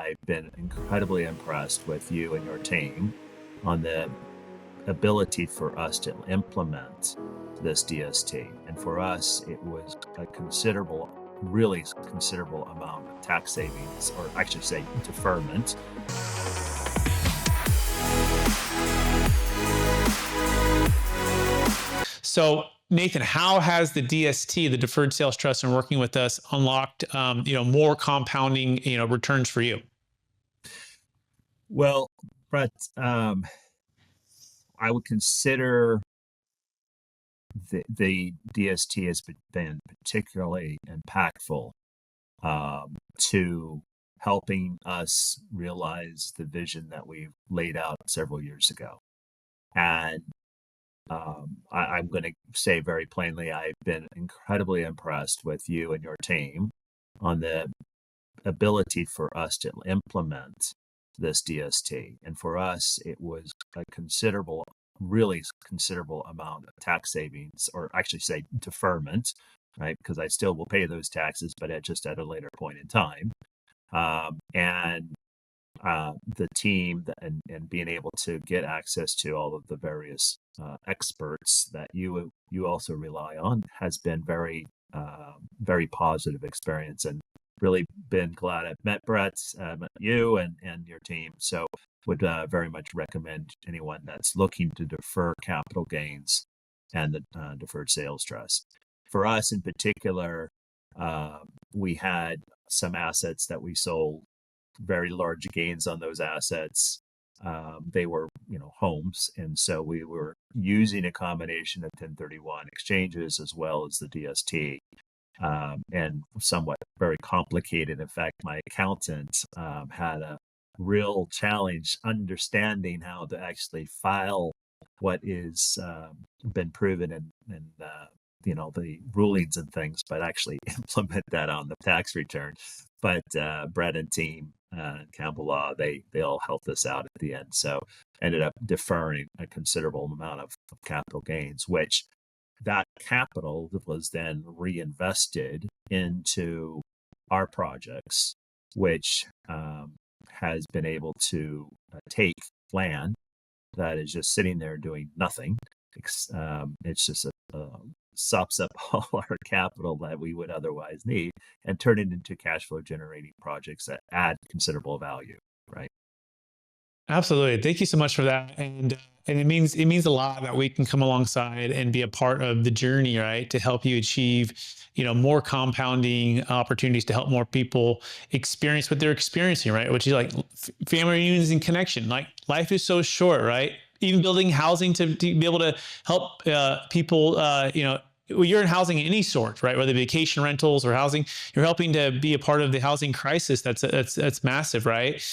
I've been incredibly impressed with you and your team on the ability for us to implement this DST. And for us, it was a considerable, really considerable amount of tax savings, or I should say deferment. So Nathan, how has the DST, the Deferred Sales Trust, and working with us unlocked, more compounding, returns for you? Well, Brett, I would consider the DST has been particularly impactful to helping us realize the vision that we laid out several years ago. And I'm going to say very plainly, I've been incredibly impressed with you and your team on the ability for us to implement this DST. And for us, it was a considerable, really considerable amount of tax savings, or actually say deferment, right? Because I still will pay those taxes, but just at a later point in time. The team and being able to get access to all of the various experts that you also rely on has been very positive experience, and really been glad I've met Brett, met you and your team. So would very much recommend anyone that's looking to defer capital gains and the deferred sales trust. For us in particular, we had some assets that we sold, very large gains on those assets. They were, homes. And so we were using a combination of 1031 exchanges as well as the DST, and somewhat very complicated. In fact, my accountant had a real challenge understanding how to actually file what is been proven in the rulings and things, but actually implement that on the tax return. But Brett and team, Campbell Law, they all helped us out at the end. So ended up deferring a considerable amount of capital gains, which that capital was then reinvested into our projects, which has been able to take land that is just sitting there doing nothing. It's just sops up all our capital that we would otherwise need and turn it into cash flow generating projects that add considerable value, right? Absolutely. Thank you so much for that. And it means a lot that we can come alongside and be a part of the journey, right? To help you achieve, more compounding opportunities to help more people experience what they're experiencing, right? Which is like family reunions and connection. Like life is so short, right? Even building housing to be able to help people, you're in housing of any sort, right? Whether vacation rentals or housing, you're helping to be a part of the housing crisis. That's massive, right?